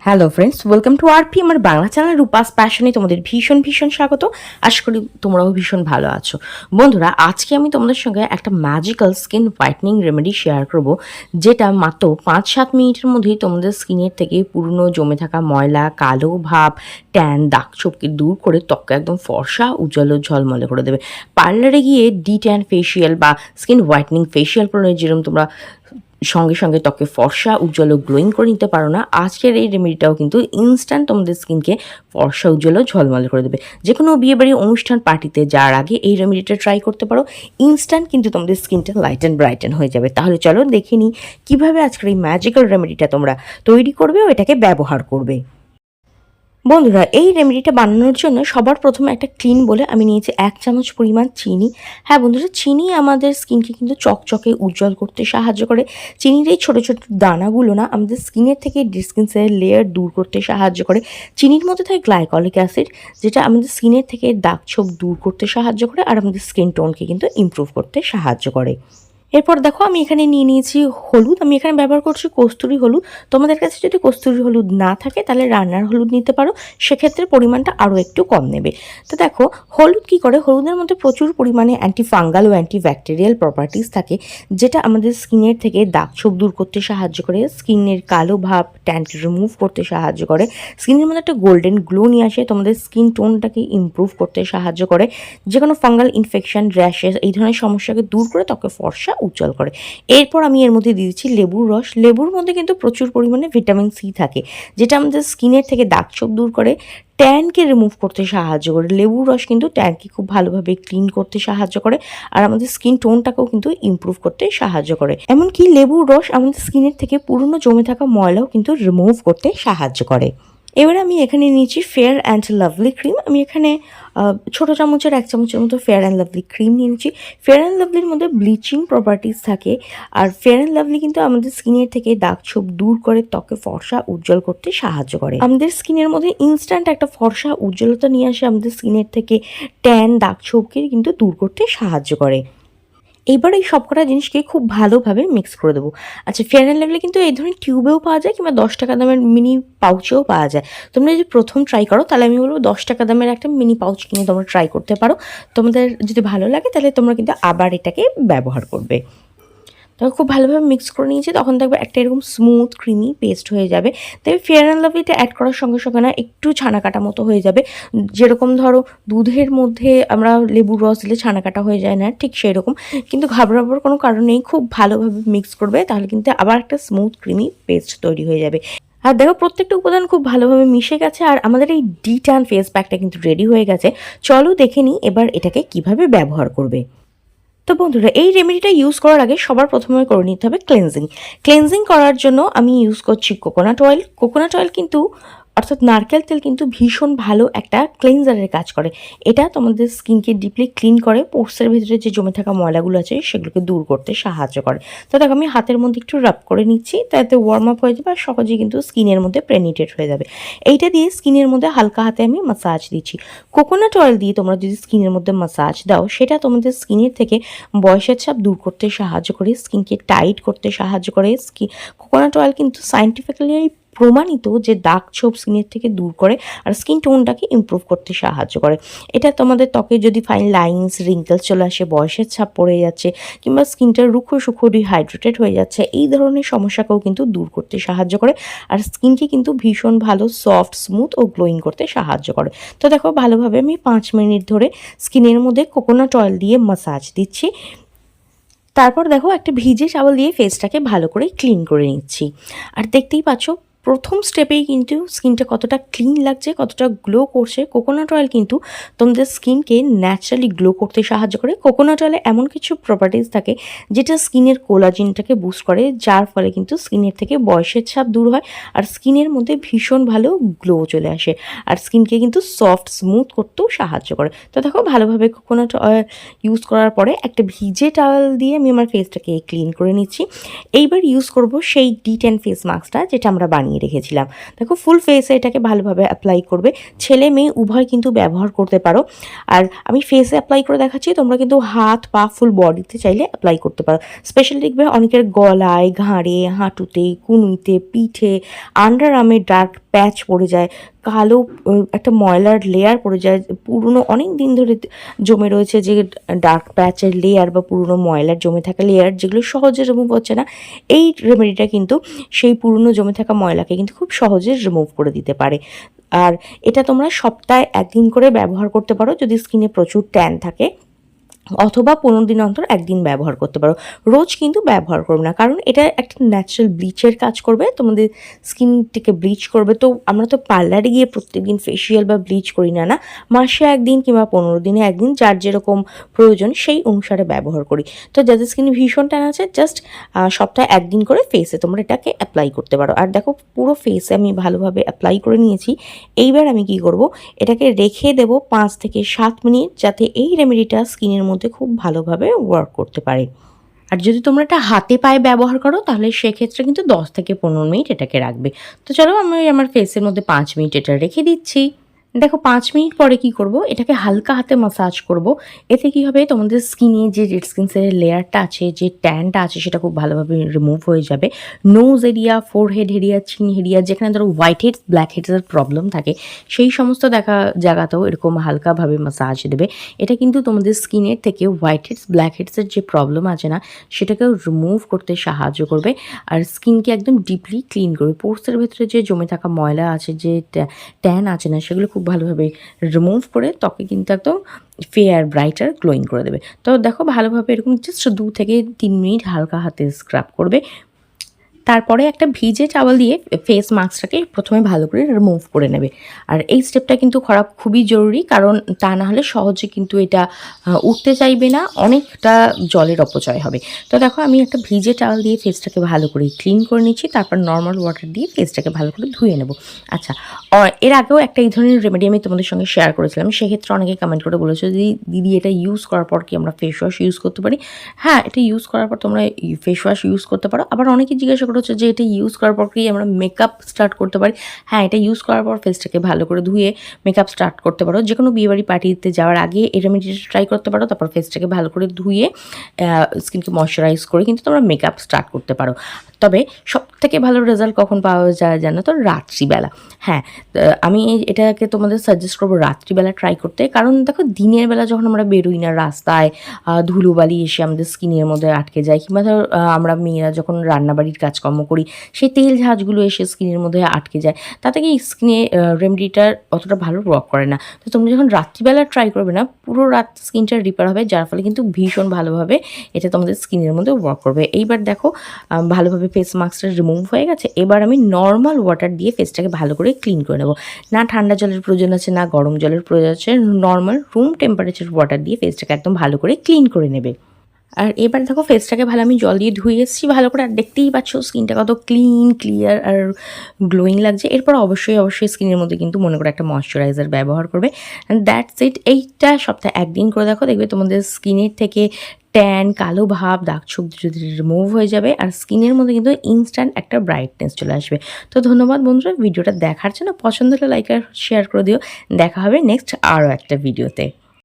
Hello friends, welcome to RP আমার Bangla channel Rupa's প্যাশনে তোমাদের ভীষণ ভীষণ স্বাগত। আশা করি তোমরাও ভীষণ ভালো আছো। বন্ধুরা, আজকে আমি তোমাদের সঙ্গে একটা magical skin whitening remedy share করব, যেটা মাত্র 5-7 মিনিটের মধ্যেই তোমাদের স্কিনের থেকে পুরনো জমে থাকা ময়লা, কালো ভাব, ট্যান, দাগ ছোপকে দূর করে ত্বককে একদম ফর্সা, উজ্জ্বল ও ঝলমলে করে দেবে। পার্লারে গিয়ে ডি ট্যান ফেসিয়াল বা স্কিন হোয়াইটনিং ফেসিয়াল করলে যেরকম তোমরা সঙ্গে সঙ্গে ত্বকে ফর্সা, উজ্জ্বল ও গ্লোয়িং করে নিতে পারো না, আজকের এই রেমেডিটাও কিন্তু ইনস্ট্যান্ট তোমাদের স্কিনকে ফর্সা, উজ্জ্বল ও ঝলমলে করে দেবে। যে কোনো বিয়েবাড়ি অনুষ্ঠান পার্টিতে যাওয়ার আগে এই রেমেডিটা ট্রাই করতে পারো। ইনস্ট্যান্ট কিন্তু তোমাদের স্কিনটা লাইট অ্যান্ড ব্রাইটেন হয়ে যাবে। তাহলে চলো দেখে নিই কীভাবে আজকের এই ম্যাজিক্যাল রেমেডিটা তোমরা তৈরি করবে ও এটাকে ব্যবহার করবে। বন্ধুরা, এই রেমেডিটা বানানোর জন্য সবার প্রথমে একটা ক্লিন বলে আমি নিয়েছি 1 চামচ পরিমাণ চিনি। হ্যাঁ বন্ধুরা, চিনি আমাদের স্কিনকে কিন্তু চকচকে উজ্জ্বল করতে সাহায্য করে। চিনির এই ছোটো ছোটো দানাগুলো না আমাদের স্কিনের থেকে স্কিন সেলের লেয়ার দূর করতে সাহায্য করে। চিনির মধ্যে থাকে গ্লাইকলিক অ্যাসিড, যেটা আমাদের স্কিনের থেকে দাগ ছোপ দূর করতে সাহায্য করে আর আমাদের স্কিন টোনকে কিন্তু ইমপ্রুভ করতে সাহায্য করে। এরপর দেখো, আমি এখানে নিয়ে নিয়েছি হলুদ। আমি এখানে ব্যবহার করছি কস্তুরি হলুদ। তোমাদের কাছে যদি কস্তুরি হলুদ না থাকে তাহলে রান্নার হলুদ নিতে পারো, সেক্ষেত্রে পরিমাণটা আরও একটু কম নেবে। তো দেখো, হলুদ কী করে, হলুদের মধ্যে প্রচুর পরিমাণে অ্যান্টিফাঙ্গাল ও অ্যান্টিব্যাকটেরিয়াল প্রপার্টিস থাকে, যেটা আমাদের স্কিনের থেকে দাগ ছোপ দূর করতে সাহায্য করে, স্কিনের কালো ভাব, ট্যানকে রিমুভ করতে সাহায্য করে, স্কিনের মধ্যে একটা গোল্ডেন গ্লো নিয়ে আসে, তোমাদের স্কিন টোনটাকে ইমপ্রুভ করতে সাহায্য করে, যে কোনো ফাঙ্গাল ইনফেকশন, র্যাশেস এই ধরনের সমস্যাকে দূর করে ত্বকে ফর্সা, উজ্জ্বল করে। এরপর আমি এর মধ্যে দিয়ে দিচ্ছি লেবুর রস। লেবুর মধ্যে কিন্তু প্রচুর পরিমাণে ভিটামিন সি থাকে, যেটা আমাদের স্কিনের থেকে দাগ ছোপ দূর করে, ট্যানকে রিমুভ করতে সাহায্য করে। লেবুর রস কিন্তু ট্যানকে খুব ভালোভাবে ক্লিন করতে সাহায্য করে আর আমাদের স্কিন টোনটাকেও কিন্তু ইমপ্রুভ করতে সাহায্য করে। এমনকি লেবুর রস আমাদের স্কিনের থেকে পুরনো জমে থাকা ময়লাও কিন্তু রিমুভ করতে সাহায্য করে। এবারে আমি এখানে নিয়েছি ফেয়ার অ্যান্ড লাভলি ক্রিম। আমি এখানে ছোটো চামচের 1 চামচের মতো ফেয়ার অ্যান্ড লাভলি ক্রিম নিয়ে নিচ্ছি। ফেয়ার অ্যান্ড লাভলির মধ্যে ব্লিচিং প্রপার্টিস থাকে, আর ফেয়ার অ্যান্ড লাভলি কিন্তু আমাদের স্কিনের থেকে দাগ ছোপ দূর করে ত্বকে ফর্সা, উজ্জ্বল করতে সাহায্য করে। আমাদের স্কিনের মধ্যে ইনস্ট্যান্ট একটা ফর্সা উজ্জ্বলতা নিয়ে আসে, আমাদের স্কিনের থেকে ট্যান, দাগ ছোপকে কিন্তু দূর করতে সাহায্য করে। এইবার এই সবকটা জিনিসকে খুব ভালোভাবে মিক্স করে দেবো। আচ্ছা, ফেয়ার অ্যান্ড লাভলি কিন্তু এই ধরনের টিউবেও পাওয়া যায় কিংবা 10 টাকা দামের মিনি পাউচেও পাওয়া যায়। তোমরা যদি প্রথম ট্রাই করো তাহলে আমি বলবো 10 টাকা দামের একটা মিনি পাউচ কিনে তোমরা ট্রাই করতে পারো। তোমাদের যদি ভালো লাগে তাহলে তোমরা কিন্তু আবার এটাকে ব্যবহার করবে। তখন খুব ভালোভাবে মিক্স করে নিয়েছি, তখন দেখবে একটা এরকম স্মুথ ক্রিমি পেস্ট হয়ে যাবে। তবে ফেয়ার অ্যান্ড লাভলিটা অ্যাড করার সঙ্গে সঙ্গে না একটু ছানা কাটা মতো হয়ে যাবে। যেরকম ধরো দুধের মধ্যে আমরা লেবুর রস দিলে ছানা কাটা হয়ে যায় না, ঠিক সেই রকম। কিন্তু ঘাবড়াবার কোনো কারণ নেই, খুব ভালোভাবে মিক্স করবে, তাহলে কিন্তু আবার একটা স্মুথ ক্রিমি পেস্ট তৈরি হয়ে যাবে। আর দেখো, প্রত্যেকটা উপাদান খুব ভালোভাবে মিশে গেছে আর আমাদের এই ডি ট্যান ফেস প্যাকটা কিন্তু রেডি হয়ে গেছে। চলো দেখে নিই এবার এটাকে কিভাবে ব্যবহার করবে। তো বন্ধুরা, এই রেমেডিটা ইউজ করার আগে সবার প্রথমে করে নিতে হবে ক্লেনজিং। ক্লেনজিং করার জন্য আমি ইউজ করছি কোকোনাট অয়েল। কোকোনাট অয়েল কিন্তু অর্থাৎ নারকেল তেল কিন্তু ভীষণ ভালো একটা ক্লিনজারের কাজ করে। এটা তোমাদের স্কিনকে ডিপলি ক্লিন করে, পোর্সের ভেতরে যে জমে থাকা ময়লাগুলো আছে সেগুলোকে দূর করতে সাহায্য করে। তো দেখো, আমি হাতের মধ্যে একটু রাব করে নিচ্ছি, তাতে ওয়ার্ম আপ হয়ে যাবে আর সহজেই কিন্তু স্কিনের মধ্যে পেনিট্রেট হয়ে যাবে। এইটা দিয়ে স্কিনের মধ্যে হালকা হাতে আমি মাসাজ দিচ্ছি। কোকোনাট অয়েল দিয়ে তোমরা যদি স্কিনের মধ্যে মাসাজ দাও, সেটা তোমাদের স্কিনের থেকে বয়সের ছাপ দূর করতে সাহায্য করে, স্কিনকে টাইট করতে সাহায্য করে। কোকোনাট অয়েল কিন্তু সায়েন্টিফিক্যালি প্রমাণিত যে দাগ ছোপ স্কিনের থেকে দূর করে আর স্কিন টোনটাকে ইমপ্রুভ করতে সাহায্য করে। এটা তোমাদের ত্বকে যদি ফাইন লাইন্স, রিঙ্কেলস চলে আসে, বয়সের ছাপ পড়ে যাচ্ছে কিংবা স্কিনটা রুক্ষ সুক্ষ ডিহাইড্রেটেড হয়ে যাচ্ছে, এই ধরনের সমস্যাকেও কিন্তু দূর করতে সাহায্য করে আর স্কিনকে কিন্তু ভীষণ ভালো সফট, স্মুথ ও গ্লোয়িং করতে সাহায্য করে। তো দেখো, ভালোভাবে আমি 5 মিনিট ধরে স্কিনের মধ্যে কোকোনাট অয়েল দিয়ে মাসাজ দিচ্ছি। তারপর দেখো, একটা ভিজে চাওয়াল দিয়ে ফেসটাকে ভালো করে ক্লিন করে নিচ্ছি। আর দেখতেই পাচ্ছ প্রথম স্টেপেই কিন্তু স্কিনটা কতটা ক্লিন লাগছে, কতটা গ্লো করছে। কোকোনাট অয়েল কিন্তু তোমাদের স্কিনকে ন্যাচারালি গ্লো করতে সাহায্য করে। কোকোনাট অয়েলে এমন কিছু প্রপার্টিস থাকে যেটা স্কিনের কোলাজেনটাকে বুস্ট করে, যার ফলে কিন্তু স্কিনের থেকে বয়সের ছাপ দূর হয় আর স্কিনের মধ্যে ভীষণ ভালো গ্লো চলে আসে আর স্কিনকে কিন্তু সফট, স্মুথ করতেও সাহায্য করে। তো দেখো, ভালোভাবে কোকোনাট অয়েল ইউজ করার পরে একটা ভিজে টাওয়েল দিয়ে আমি আমার ফেসটাকে ক্লিন করে নিচ্ছি। এইবার ইউজ করব সেই ডি ট্যান ফেস মাস্কটা, যেটা আমরা বানিয়ে রেখেছিলাম। দেখো, ফুল ফেসে এটাকে ভালোভাবে অ্যাপ্লাই করবে। ছেলে মেয়ে উভয় কিন্তু ব্যবহার করতে পারো। আর আমি ফেসে অ্যাপ্লাই করে দেখাচ্ছি, তোমরা কিন্তু হাত, পা, ফুল বডিতে চাইলে অ্যাপ্লাই করতে পারো। স্পেশালি দেখবে অনেকের গলায়, ঘাড়ে, হাঁটুতে, কুনুইতে, পিঠে, আন্ডার আর্মে ডার্ক প্যাচ পড়ে যায়, কালো একটা ময়লার লেয়ার পড়ে যায়, পুরনো অনেক দিন ধরে জমে রয়েছে যে ডার্ক প্যাচের লেয়ার বা পুরনো ময়লার জমে থাকা লেয়ার, যেগুলো সহজে রিমুভ হচ্ছে না, এই রেমেডিটা কিন্তু সেই পুরনো জমে থাকা ময়লাকে কিন্তু খুব সহজে রিমুভ করে দিতে পারে। আর এটা তোমরা সপ্তাহে 1 দিন করে ব্যবহার করতে পারো যদি স্কিনে প্রচুর ট্যান থাকে, অথবা 15 দিন অন্তর 1 দিন ব্যবহার করতে পারো। রোজ কিন্তু ব্যবহার করবে না, কারণ এটা একটা ন্যাচারাল ব্লিচের কাজ করবে, তোমাদের স্কিনটিকে ব্লিচ করবে। তো আমরা তো পার্লারে গিয়ে প্রত্যেকদিন ফেসিয়াল বা ব্লিচ করি না, মাসে 1 দিন কিংবা 15 দিনে 1 দিন, যার যেরকম প্রয়োজন সেই অনুসারে ব্যবহার করি। তো যাদের স্কিনে ভীষণ ট্যান আছে, জাস্ট সপ্তাহে 1 দিন করে ফেসে তোমরা এটাকে অ্যাপ্লাই করতে পারো। আর দেখো, পুরো ফেসে আমি ভালোভাবে অ্যাপ্লাই করে নিয়েছি। এইবার আমি কি করব, এটাকে রেখে দেবো 5 থেকে 7 মিনিট, যাতে এই রেমেডিটা স্কিনের মধ্যে খুব ভালোভাবে ওয়ার্ক করতে পারে। আর যদি তোমরা এটা হাতে পায়ে ব্যবহার করো, তাহলে সেক্ষেত্রে কিন্তু 10 থেকে 15 মিনিট এটাকে রাখবে। তো চলো, আমি আমার ফেসের মধ্যে 5 মিনিট এটা রেখে দিচ্ছি। দেখো 5 মিনিট পরে কি করব, এটাকে হালকা হাতে মাসাজ করব। এতে কি হবে, তোমাদের স্কিনে যে ডেড স্কিন সেলের লেয়ারটা আছে, যে ট্যানটা আছে, সেটা খুব ভালোভাবে রিমুভ হয়ে যাবে। Nose area, forehead area, chin area, যেখানে ধরো হোয়াইট হেডস, ব্ল্যাক হেডসের প্রবলেম থাকে, সেই সমস্ত জায়গাতেও এরকম হালকাভাবে মাসাজ দেবে। এটা কিন্তু তোমাদের স্কিনের থেকে হোয়াইট হেডস, ব্ল্যাক হেডসের যে প্রবলেম আছে না, সেটাকেও রিমুভ করতে সাহায্য করবে। আর স্কিনকে একদম ডিপলি ক্লিন করবে। পোর্সের ভেতরে যে জমে থাকা ময়লা আছে, যে ট্যান আছে না, সেগুলো খুব ভালোভাবে রিমুভ করে ত্বকে কিন্তু একদম ফেয়ার, ব্রাইটার, গ্লোয়িং করে দেবে। তো দেখো, ভালোভাবে এরকম জাস্ট 2 থেকে 3 মিনিট হালকা হাতে স্ক্রাব করবে। তারপরে একটা ভিজে টাওয়াল দিয়ে ফেস মাস্কটাকে প্রথমে ভালো করে রিমুভ করে নেবে। আর এই স্টেপটা কিন্তু করা খুবই জরুরি, কারণ তা না হলে সহজে কিন্তু এটা উঠতে চাইবে না, অনেকটা জলের অপচয় হবে। তো দেখো, আমি একটা ভিজে টাওয়াল দিয়ে ফেসটাকে ভালো করে ক্লিন করে নিচ্ছি, তারপর নর্মাল ওয়াটার দিয়ে ফেসটাকে ভালো করে ধুয়ে নেব। আচ্ছা, এর আগেও একটা এই ধরনের রেমেডি আমি তোমাদের সঙ্গে শেয়ার করেছিলাম, সেক্ষেত্রে অনেকে কমেন্ট করে বলেছো, দিদি এটা ইউজ করার পর কি আমরা ফেস ওয়াশ ইউজ করতে পারি? হ্যাঁ, এটা ইউজ করার পর তোমরা ফেস ওয়াশ ইউজ করতে পারো। আবার অনেকে জিজ্ঞাসা করেছো যে এটা ইউজ করার পর কি আমরা মেকআপ স্টার্ট করতে পারি? হ্যাঁ, এটা ইউজ করার পর ফেসটাকে ভালো করে ধুয়ে মেকআপ স্টার্ট করতে পারো। যে কোনো বিয়েবাড়ি পার্টিতে যাওয়ার আগে এই রেমেডিটা ট্রাই করতে পারো। তারপর ফেসটাকে ভালো করে ধুয়ে স্কিনকে ময়শ্চারাইজ করে কিন্তু তোমরা মেকআপ স্টার্ট করতে পারো। তবে সবথেকে ভালো রেজাল্ট কখন পাওয়া যায় জানো তো? রাত্রিবেলা। হ্যাঁ, আমি এটাকে তোমাদের সাজেস্ট করবো রাত্রিবেলা ট্রাই করতে। কারণ দেখো, দিনের বেলা যখন আমরা বেরোই না রাস্তায়, ধুলোবালি এসে আমাদের স্কিনের মধ্যে আটকে যায়, কিংবা ধর আমরা মেয়েরা যখন রান্নাবাড়ির কাজকর্ম করি, সেই তেল ঝাঁঝগুলো এসে স্কিনের মধ্যে আটকে যায়, তাতে কি স্কিনে রেমেডিটার অতটা ভালো ওয়ার্ক করে না। তো তোমরা যখন রাত্রিবেলা ট্রাই করবে না, পুরো রাত স্কিনটা রিপেয়ার হবে, যার ফলে কিন্তু ভীষণ ভালোভাবে এটা তোমাদের স্কিনের মধ্যে ওয়ার্ক করবে। এইবার দেখো, ভালোভাবে ফেস মাস্কটা রিমুভ হয়ে গেছে। এবার আমি নর্মাল ওয়াটার দিয়ে ফেসটাকে ভালো করে ক্লিন করে নেবো। না ঠান্ডা জলের প্রয়োজন আছে, না গরম জলের প্রয়োজন আছে, নর্মাল রুম টেম্পারেচার ওয়াটার দিয়ে ফেসটাকে একদম ভালো করে ক্লিন করে নেবে। আর এবার দেখো, ফেসটাকে ভালো আমি জল দিয়ে ধুয়ে এসেছি ভালো করে, আর দেখতেই পাচ্ছ স্কিনটা কত ক্লিন, ক্লিয়ার আর গ্লোয়িং লাগছে। এরপর অবশ্যই স্কিনের মধ্যে কিন্তু মনে করে একটা ময়শ্চারাইজার ব্যবহার করবে। And that's it. এইটা সপ্তাহে 1 দিন করে দেখো, দেখবে তোমাদের স্কিনের থেকে ট্যান, কালো ভাব, দাগ ছোপ ধীরে রিমুভ হয়ে যাবে, আর স্কিনের মধ্যে কিন্তু ইনস্ট্যান্ট একটা ব্রাইটনেস চলে আসবে। তো ধন্যবাদ বন্ধুরা, ভিডিওটা দেখার জন্য। পছন্দ হলে লাইক আর শেয়ার করে দিও। দেখা হবে নেক্সট আরও একটা ভিডিওতে।